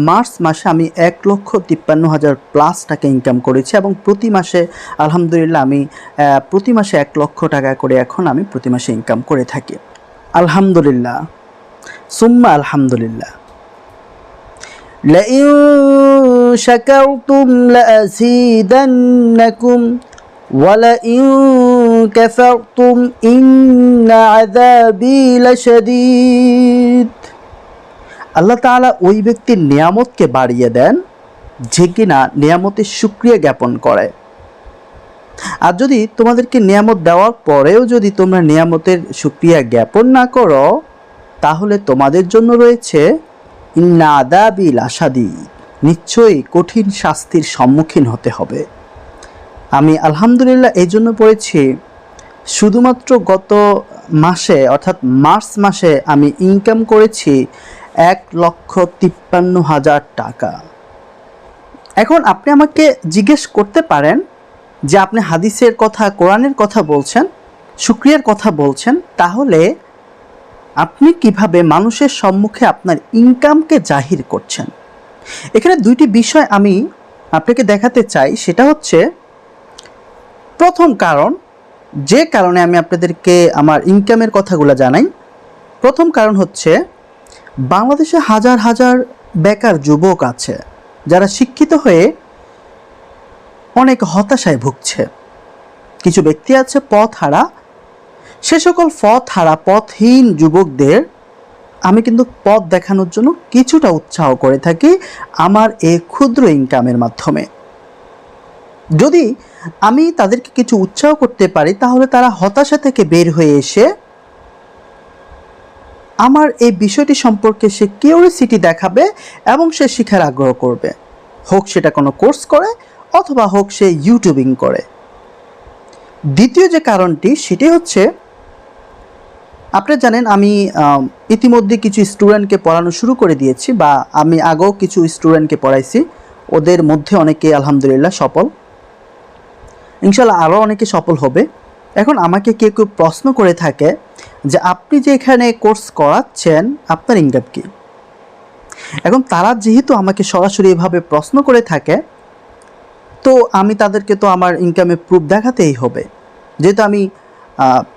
March মাসে আমি 1,53,000 plus টাকা ইনকাম করেছি এবং প্রতি মাসে আলহামদুলিল্লাহ আমি প্রতি মাসে 1 লক্ষ টাকা করে এখন আমি প্রতি মাসে ইনকাম করে থাকি। আলহামদুলিল্লাহ, সুম্মা আলহামদুলিল্লাহ। লাইন শাকারতুম লাযীদান্নাকুম ওয়া লাইন কাফারতুম ইন্না আযাবী লাশাদীদ। আল্লাহ তাআলা ওই ব্যক্তির নিয়ামতকে বাড়িয়ে দেন যে কিনা নিয়ামতের শুকরিয়া জ্ঞাপন করে। আর যদি তোমাদেরকে নিয়ামত দেওয়ার পরেও যদি তোমরা নিয়ামতের শুকরিয়া জ্ঞাপন না করো, তাহলে তোমাদের জন্য রয়েছে ইন্না আযাবী লাশাদীদ, নিশ্চয়ই কঠিন শাস্তির সম্মুখীন হতে হবে। আমি আলহামদুলিল্লাহ এই জন্য পড়েছি, শুধুমাত্র গত মাসে অর্থাৎ মার্চ মাসে আমি ইনকাম করেছি 1,53,000 টাকা। এখন আপনি আমাকে জিজ্ঞেস করতে পারেন যে আপনি হাদিসের কথা, কোরআনের কথা বলছেন, শুকরিয়ার কথা বলছেন, তাহলে আপনি কিভাবে মানুষের সম্মুখে আপনার ইনকামকে জাহির করছেন? এখানে দুইটি বিষয় আমি আপনাকে দেখাতে চাই। সেটা হচ্ছে, প্রথম কারণ, যে কারণে আমি আপনাদেরকে আমার ইনকামের কথাগুলো জানাই, প্রথম কারণ হচ্ছে বাংলাদেশে হাজার হাজার বেকার যুবক আছে যারা শিক্ষিত হয়ে অনেক হতাশায় ভুগছে। কিছু ব্যক্তি আছে পথহারা। সে সকল পথহারা, পথহীন যুবকদের আমি কিন্তু পথ দেখানোর জন্য কিছুটা উৎসাহ করে থাকি আমার এই ক্ষুদ্র ইনকামের মাধ্যমে। যদি আমি তাদেরকে কিছু উৎসাহ করতে পারি, তাহলে তারা হতাশা থেকে বের হয়ে এসে আমার এই বিষয়টি সম্পর্কে সে কিউরিওসিটি দেখাবে এবং সে শিখার আগ্রহ করবে, হোক সেটা কোনো কোর্স করে অথবা হোক সে ইউটিউবিং করে। দ্বিতীয় যে কারণটি, সেটি হচ্ছে, আপনারা জানেন আমি ইতিমধ্যে কিছু স্টুডেন্টকে পড়ানো শুরু করে দিয়েছি, বা আমি আগেও কিছু স্টুডেন্টকে পড়াইছি। ওদের মধ্যে অনেকে আলহামদুলিল্লাহ সফল, ইনশাল্লাহ আরও অনেকে সফল হবে। এখন আমাকে কেউ কেউ প্রশ্ন করে থাকে যে আপনি যে এখানে কোর্স করাচ্ছেন আপনার ইনকাম কি? এখন তারা যেহেতু আমাকে সরাসরি এভাবে প্রশ্ন করে থাকে, তো আমি তাদেরকে তো আমার ইনকামের প্রুফ দেখাতেই হবে। যেহেতু আমি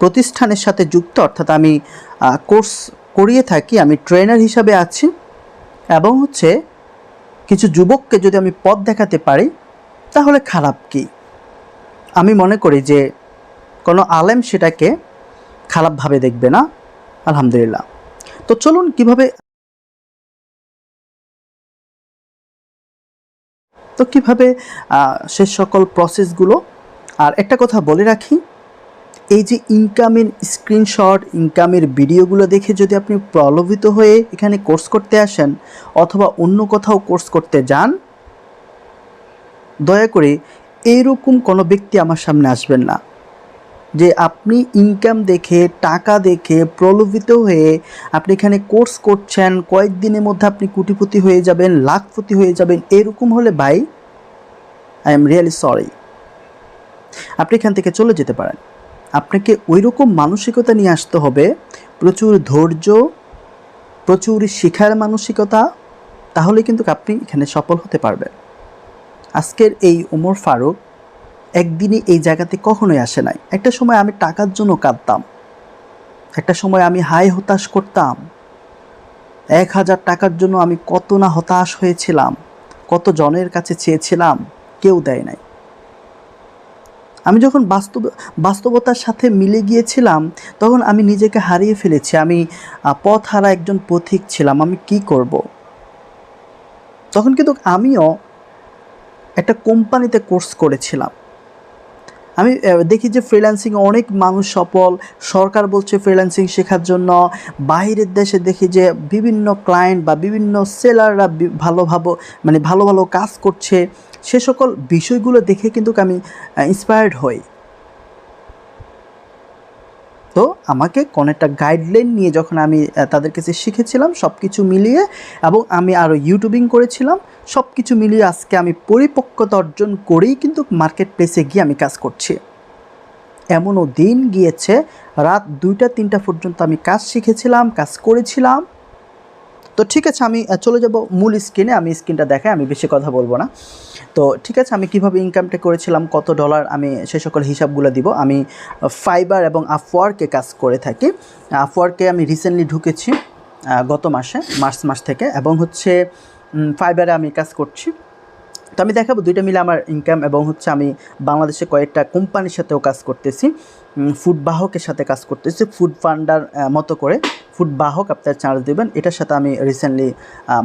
প্রতিষ্ঠানের সাথে যুক্ত, অর্থাৎ আমি কোর্স করিয়ে থাকি, আমি ট্রেনার হিসাবে আছি, এবং হচ্ছে কিছু যুবককে যদি আমি পথ দেখাতে পারি তাহলে খারাপ কি? আমি মনে করি যে কোনো আলেম সেটাকে খারাপভাবে দেখবে না, আলহামদুলিল্লাহ। তো চলুন কিভাবে সে সকল প্রসেসগুলো। আর একটা কথা বলে রাখি, এই যে ইনকামের স্ক্রিনশট, ইনকামের ভিডিওগুলো দেখে যদি আপনি প্রলোভিত হয়ে এখানে কোর্স করতে আসেন অথবা অন্য কোথাও কোর্স করতে যান, দয়া করে এইরকম কোনো ব্যক্তি আমার সামনে আসবেন না যে আপনি ইনকাম দেখে, টাকা দেখে প্রলোভিত হয়ে আপনি এখানে কোর্স করছেন, কয়েকদিনের মধ্যে আপনি কোটিপতি হয়ে যাবেন, লাখপতি হয়ে যাবেন। এরকম হলে ভাই, আই এম রিয়েলি সরি, আপনি এখান থেকে চলে যেতে পারেন। আপনাকে ওই রকম মানসিকতা নিয়ে আসতে হবে, প্রচুর ধৈর্য, প্রচুর শিখার মানসিকতা, তাহলে কিন্তু আপনি এখানে সফল হতে পারবেন। আজকের এই ওমর ফারুক একদিনই এই জায়গাতে কখনোই আসে নাই। একটা সময় আমি টাকার জন্য কাঁদতাম, একটা সময় আমি হাই হতাশ করতাম। 1,000 টাকার জন্য আমি কত না হতাশ হয়েছিলাম, কত জনের কাছে চেয়েছিলাম, কেউ দেয় নাই। আমি যখন বাস্তবতার সাথে মিলে গিয়েছিলাম, তখন আমি নিজেকে হারিয়ে ফেলেছি। আমি পথহারা একজন পথিক ছিলাম। আমি কি করব? তখন কিন্তু আমিও একটা কোম্পানিতে কোর্স করেছিলাম। আমি দেখি যে ফ্রিল্যান্সিংয়ে অনেক মানুষ সফল, সরকার বলছে ফ্রিল্যান্সিং শেখার জন্য। বাইরের দেশে দেখি যে বিভিন্ন ক্লায়েন্ট বা বিভিন্ন সেলাররা ভালো ভালো কাজ করছে। সে সকল বিষয়গুলো দেখে কিন্তু আমি ইন্সপায়ার্ড হই। তো আমাকে কোনো একটা গাইডলাইন নিয়ে যখন আমি তাদের কাছে শিখেছিলাম, সব কিছু মিলিয়ে, এবং আমি আরও ইউটিউবিং করেছিলাম, সব কিছু মিলিয়ে আজকে আমি পরিপক্কতা অর্জন করেই কিন্তু মার্কেট প্লেসে গিয়ে আমি কাজ করছি। এমনও দিন গিয়েছে রাত 2টা 3টা পর্যন্ত আমি কাজ শিখেছিলাম, কাজ করেছিলাম, তো ঠিক আছে, আমি চলে যাব মূল স্ক্রিনে। আমি স্ক্রিনটা দেখাই, আমি বেশি কথা বলবো না। তো ঠিক আছে, আমি কিভাবে ইনকামটা করেছিলাম, কত ডলার, আমি সে সকল হিসাবগুলো দিব। আমি ফাইবার এবং আপওয়ার্কে কাজ করে থাকি। আপওয়ার্কে আমি রিসেন্টলি ঢুকেছি গত মাসে, মার্চ মাস থেকে, এবং হচ্ছে ফাইবারে আমি কাজ করছি। তো আমি দেখাবো দুইটা মিলে আমার ইনকাম, এবং হচ্ছে আমি বাংলাদেশে কয়েকটা কোম্পানির সাথেও কাজ করতেছি, ফুড বাহকের সাথে কাজ করতেছি, ফুড ফান্ডার মতো করে ফুড বাহক আপনার চার্জ দেবেন। এটার সাথে আমি রিসেন্টলি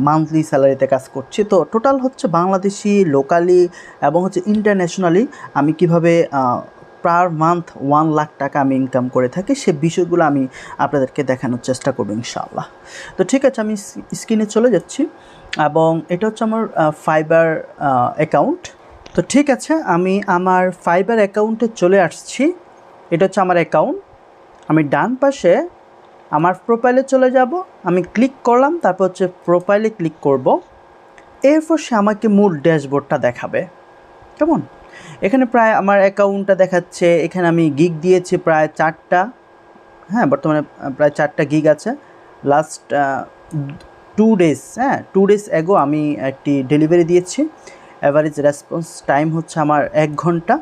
মান্থলি স্যালারিতে কাজ করছি। তো টোটাল হচ্ছে বাংলাদেশি, লোকালি এবং হচ্ছে ইন্টারন্যাশনালি আমি কিভাবে পার মান্থ 1 লাখ টাকা আমি ইনকাম করে থাকি, সে বিষয়গুলো আমি আপনাদেরকে দেখানোর চেষ্টা করবো ইনশাআল্লাহ। তো ঠিক আছে, আমি স্ক্রিনে চলে যাচ্ছি, এবং এটা হচ্ছে আমার ফাইবার অ্যাকাউন্ট। তো ঠিক আছে, আমি আমার ফাইবার অ্যাকাউন্টে চলে আসছি। এটা হচ্ছে আমার অ্যাকাউন্ট। আমি ডান পাশে আমার প্রোফাইলে চলে যাব, আমি ক্লিক করলাম, তারপর হচ্ছে প্রোফাইলে ক্লিক করব। এরপর সে আমাকে মূল ড্যাশবোর্ডটা দেখাবে। কেমন, এখানে প্রায় আমার অ্যাকাউন্টটা দেখাচ্ছে। এখানে আমি গিগ দিয়েছি প্রায় 4টা, হ্যাঁ বর্তমানে প্রায় 4টা গিগ আছে। লাস্ট 2 ডেজ, 2 ডেজ এগো আমি একটি ডেলিভারি দিয়েছি। অ্যাভারেজ রেসপন্স টাইম হচ্ছে আমার 1 ঘন্টা,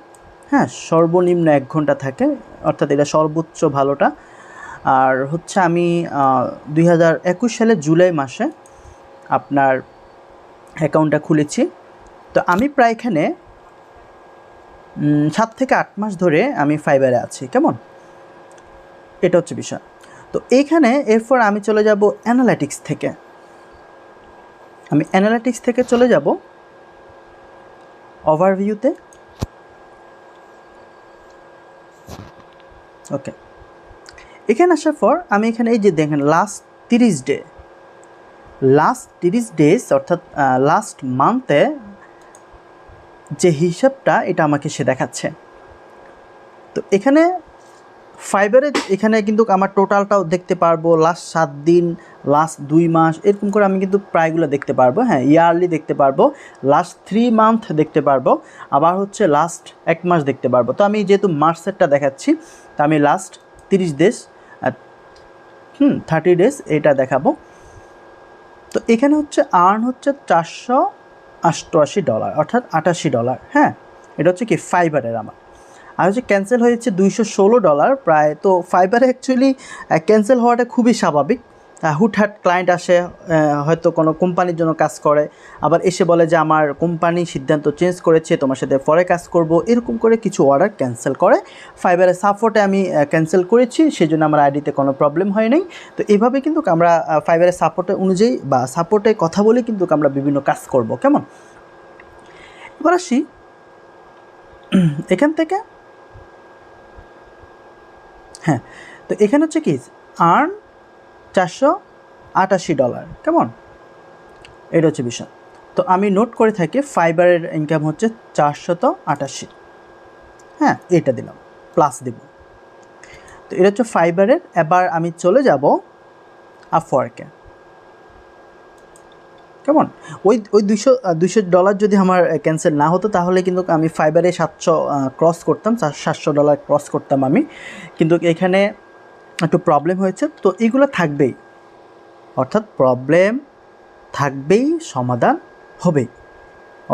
সর্বনিম্ন 1 ঘন্টা থাকে, অর্থাৎ এটা সর্বোচ্চ ভালোটা। আর হচ্ছে আমি 2021 সালের জুলাই মাসে আপনার অ্যাকাউন্টটা খুলেছি। তো আমি প্রায় এখানে 7 থেকে 8 মাস ধরে আমি ফাইবারে আছি। কেমন, এটা হচ্ছে বিষয়। তো এইখানে এরপর আমি চলে যাব অ্যানালিটিক্স থেকে। আমি অ্যানালিটিক্স থেকে চলে যাব ওভারভিউতে। ওকে, এখানে আসার পর আমি এখানে এই যে দেখেন লাস্ট 30 ডেজ অর্থাৎ লাস্ট মান্থে যে হিসাবটা, এটা আমাকে সে দেখাচ্ছে। তো এখানে ফাইবারে এখানে কিন্তু আমার টোটালটাও দেখতে পারবো, লাস্ট 7 দিন, লাস্ট 2 মাস, এরকম করে আমি কিন্তু প্রায়গুলো দেখতে পারবো। ইয়ারলি দেখতে পারবো, লাস্ট 3 মান্থ দেখতে পারবো, আবার হচ্ছে লাস্ট 1 মাস দেখতে পারবো। তো আমি যেহেতু মার্চেরটা দেখাচ্ছি, তো আমি লাস্ট 30 ডেজ 30 ডেজ এটা দেখাবো। তো এখানে হচ্ছে আর্ন হচ্ছে $488, অর্থাৎ $88। এটা হচ্ছে কি ফাইবারের আমার। আর হচ্ছে ক্যান্সেল হয়েছে $216 প্রায়। তো ফাইবারে অ্যাকচুয়ালি ক্যান্সেল হওয়াটা খুবই স্বাভাবিক। হুটহাট ক্লায়েন্ট আসে, হয়তো কোনো কোম্পানির জন্য কাজ করে, আবার এসে বলে যে আমার কোম্পানি সিদ্ধান্ত চেঞ্জ করেছে, তোমার সাথে পরে কাজ করব, এরকম করে কিছু অর্ডার ক্যান্সেল করে। ফাইবারের সাপোর্টে আমি ক্যান্সেল করেছি, সেই জন্য আমার আইডিতে কোনো প্রবলেম হয় নাই। তো এইভাবে কিন্তু আমরা ফাইবারের সাপোর্টে অনুযায়ী বা সাপোর্টে কথা বলে কিন্তু আমরা বিভিন্ন কাজ করব। কেমন, এবার আসি এখান থেকে। তো এখানে হচ্ছে কি আর্ন $488। কেমন, এটা হচ্ছে বিষয়। তো আমি নোট করে থাকি ফাইবারের ইনকাম হচ্ছে 488। এটা দিলাম, প্লাস দেব। তো এটা হচ্ছে ফাইবারের। এবার আমি চলে যাব আপওয়ার্কে। কেমন, ওই $200 যদি আমার ক্যান্সেল না হতো, তাহলে কিন্তু আমি ফাইবারে 700 ক্রস করতাম, $700 ক্রস করতাম আমি। কিন্তু এখানে একটু প্রবলেম হয়েছে। তো এগুলো থাকবেই, অর্থাৎ প্রবলেম থাকবেই, সমাধান হবে।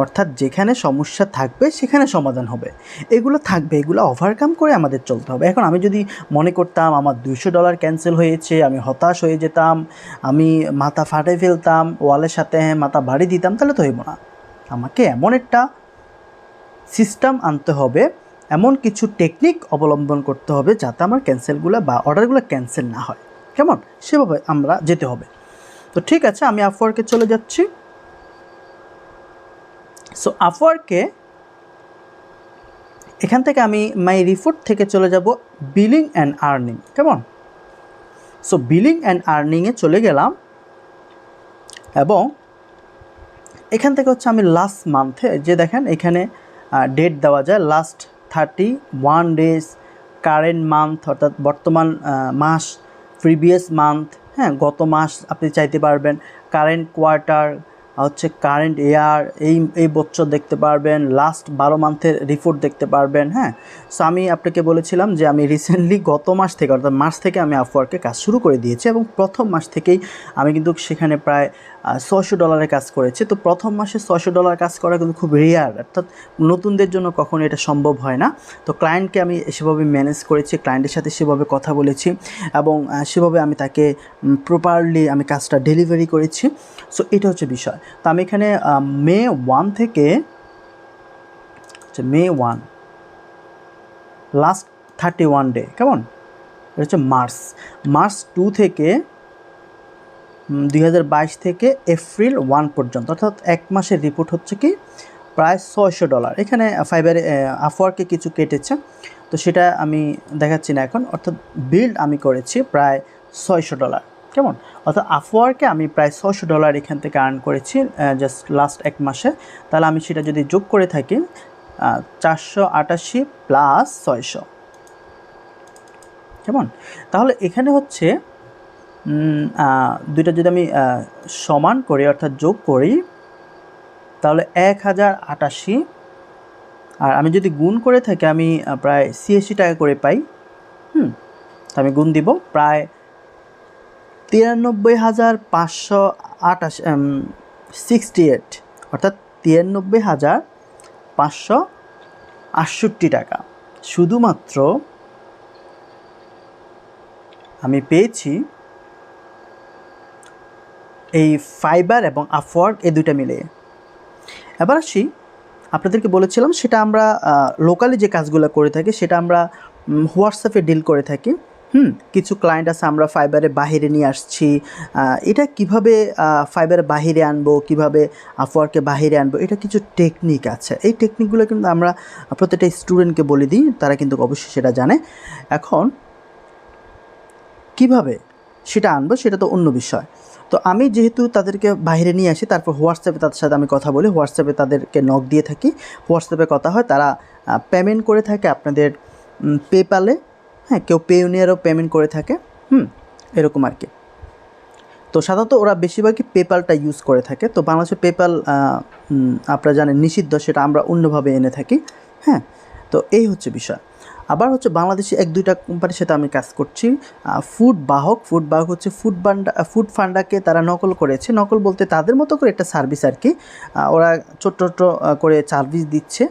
অর্থাৎ যেখানে সমস্যা থাকবে সেখানে সমাধান হবে, এগুলো থাকবে, এগুলো ওভারকাম করে আমাদের চলতে হবে। এখন আমি যদি মনে করতাম আমার $200 ক্যান্সেল হয়েছে, আমি হতাশ হয়ে যেতাম, আমি মাথা ফাটে ফেলতাম, ওয়ালের সাথে মাথা বাড়ি দিতাম, তাহলে তো হইব না। আমাকে এমন একটা সিস্টেম আনতে হবে, এমন কিছু টেকনিক অবলম্বন করতে হবে যাতে আমার ক্যান্সেলগুলো বা অর্ডারগুলো ক্যান্সেল না হয়। কেমন, সেভাবে আমরা যেতে হবে। তো ঠিক আছে, আমি আপওয়ার্কে চলে যাচ্ছি। সো আপওয়ার্কে এখান থেকে আমি মাই রিপোর্ট থেকে চলে যাব বিলিং অ্যান্ড আর্নিং। কেমন, সো বিলিং অ্যান্ড আর্নিংয়ে চলে গেলাম, এবং এখান থেকে হচ্ছে আমি লাস্ট মান্থে যে দেখেন এখানে ডেট দেওয়া যায়, লাস্ট 31 ডেজ, কারেন্ট মান্থ অর্থাৎ বর্তমান মাস, প্রিভিয়াস মান্থ, গত মাস আপনি চাইতে পারবেন, কারেন্ট কোয়ার্টার, হচ্ছে কারেন্ট ইয়ার, এই বছর দেখতে পারবেন, লাস্ট 12 মান্থের রিপোর্ট দেখতে পারবেন। হ্যাঁ, সো আমি আপনাকে বলেছিলাম যে আমি রিসেন্টলি গত মাস থেকে অর্থাৎ মার্চ থেকে আমি আপওয়ার্কে কাজ শুরু করে দিয়েছি এবং প্রথম মাস থেকেই আমি কিন্তু সেখানে প্রায় $600 কাজ করেছি। তো প্রথম মাসে $600 কাজ করা কিন্তু খুব রেয়ার, অর্থাৎ নতুনদের জন্য কখনো এটা সম্ভব হয় না। তো ক্লায়েন্টকে আমি সেভাবে ম্যানেজ করেছি, ক্লায়েন্টের সাথে সেভাবে কথা বলেছি এবং সেভাবে আমি তাকে প্রপারলি আমি কাজটা ডেলিভারি করেছি। সো এটা হচ্ছে বিষয়। তো আমি এখানে মে 1 থেকে মে 1 লাস্ট 31 ডে, কেমন, এটা হচ্ছে মার্চ 2 থেকে 2022 থেকে এপ্রিল 1 পর্যন্ত, অর্থাৎ এক মাসের রিপোর্ট হচ্ছে কি প্রায় $600। এখানে ফাইবারে আপওয়ার্কে কিছু কেটেছে, তো সেটা আমি দেখাচ্ছি না এখন। অর্থাৎ বিল্ড আমি করেছি প্রায় $600, কেমন, অর্থাৎ আপওয়ার্কে আমি প্রায় $600 এখান থেকে আর্ন করেছি জাস্ট লাস্ট এক মাসে। তাহলে আমি সেটা যদি যোগ করে থাকি 488 প্লাস 600, কেমন, তাহলে এখানে হচ্ছে দুইটা যদি আমি সমান করি অর্থাৎ যোগ করি তাহলে 1088, আর আমি যদি গুণ করে থাকি আমি প্রায় 86 টাকা করে পাই। তো আমি গুণ দিব প্রায় 93,568, অর্থাৎ 93,568 টাকা শুধুমাত্র আমি পেয়েছি এই ফাইবার এবং আপওয়ার্ক এই দুইটা মিলে। এবার আসি, আপনাদেরকে বলেছিলাম সেটা আমরা লোকালি যে কাজগুলো করে থাকি সেটা আমরা হোয়াটসঅ্যাপে ডিল করে থাকি। কিছু ক্লায়েন্ট আছে আমরা ফাইবারে বাহিরে নিয়ে আসছি। এটা কিভাবে ফাইবারে বাহিরে আনবো, কিভাবে আপওয়ার্কে বাহিরে আনবো, এটা কিছু টেকনিক আছে। এই টেকনিকগুলো কিন্তু আমরা প্রত্যেকটা স্টুডেন্টকে বলে দিই, তারা কিন্তু অবশ্যই সেটা জানে। এখন কিভাবে সেটা আনবো সেটা তো অন্য বিষয়। তো আমি যেহেতু তাদেরকে বাইরে নিয়ে আসি, তারপর হোয়াটসঅ্যাপে তাদের সাথে আমি কথা বলি, হোয়াটসঅ্যাপে তাদেরকে নক দিয়ে থাকি, হোয়াটসঅ্যাপে কথা হয়, তারা পেমেন্ট করে থাকে আপনাদের পেপ্যালে। হ্যাঁ, কেউ পেইউনিয়ারও পেমেন্ট করে থাকে, এরকম আর কি। তো সাধারণত ওরা বেশিরভাগই পেপ্যালটা ইউজ করে থাকে। তো বাংলাদেশে পেপ্যাল আপনারা জানেন নিষিদ্ধ, সেটা আমরা অন্যভাবে এনে থাকি। হ্যাঁ, তো এই হচ্ছে বিষয়। আবার হচ্ছে বাংলাদেশে 1-2টা কোম্পানির সাথে আমি কাজ করছি। ফুড বাহক হচ্ছে ফুড ফান্ডাকে তারা নকল করেছে। নকল বলতে তাদের মতো করে একটা সার্ভিস আর কি, ওরা ছোট্ট করে সার্ভিস দিচ্ছে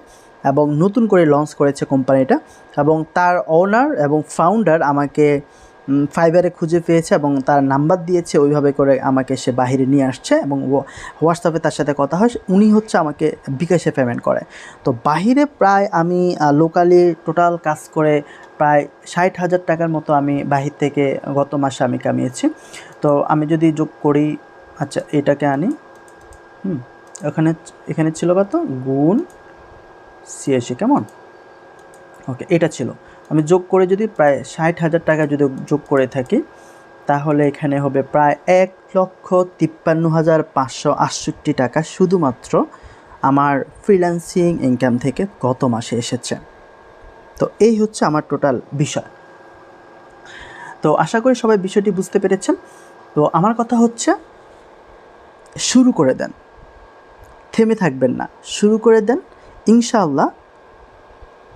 এবং নতুন করে লঞ্চ করেছে কোম্পানিটা। এবং তার ওনার এবং ফাউন্ডার আমাকে ফাইবারে খুঁজে পেয়েছে এবং তার নাম্বার দিয়েছে, ওইভাবে করে আমাকে সে বাহিরে নিয়ে আসছে এবং হোয়াটসঅ্যাপে তার সাথে কথা হয়, উনি হচ্ছে আমাকে বিকাশে পেমেন্ট করে। তো বাহিরে প্রায় আমি লোকালি টোটাল কাজ করে প্রায় 60,000 টাকার মতো আমি বাহির থেকে গত মাসে আমি কামিয়েছি। তো আমি যদি যোগ করি, আচ্ছা এটাকে আনি, এখানে ছিল কত গুণ 86, কেমন, ওকে, এটা ছিল। আমি যোগ করে যদি প্রায় 60,000 টাকা যদি যোগ করে থাকি তাহলে এখানে হবে প্রায় 1,53,568 টাকা শুধুমাত্র আমার ফ্রিল্যান্সিং ইনকাম থেকে গত মাসে এসেছে। তো এই হচ্ছে আমার টোটাল বিষয়। তো আশা করি সবাই বিষয়টি বুঝতে পেরেছেন। তো আমার কথা হচ্ছে শুরু করে দেন, থেমে থাকবেন না, শুরু করে দেন। ইনশাআল্লাহ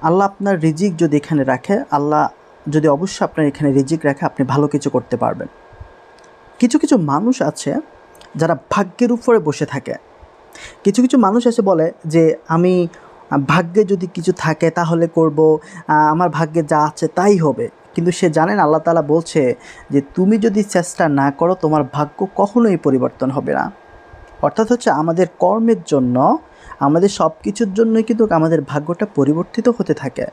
আল্লাহ আপনার রিজিক যদি এখানে রাখে, আল্লাহ যদি অবশ্যই আপনার এখানে রিজিক রাখে, আপনি ভালো কিছু করতে পারবেন। কিছু মানুষ আছে যারা ভাগ্যের উপরে বসে থাকে। কিছু মানুষ আছে বলে যে আমি ভাগ্যে যদি কিছু থাকে তাহলে করব, আমার ভাগ্যে যা আছে তাই হবে। কিন্তু সে জানেন আল্লাহ তাআলা বলছে যে তুমি যদি চেষ্টা না করো তোমার ভাগ্য কখনোই পরিবর্তন হবে না। অর্থাৎ হচ্ছে আমাদের কর্মের জন্য, আমাদের সব কিছুর জন্যই কিন্তু আমাদের ভাগ্যটা পরিবর্তিত হতে থাকে।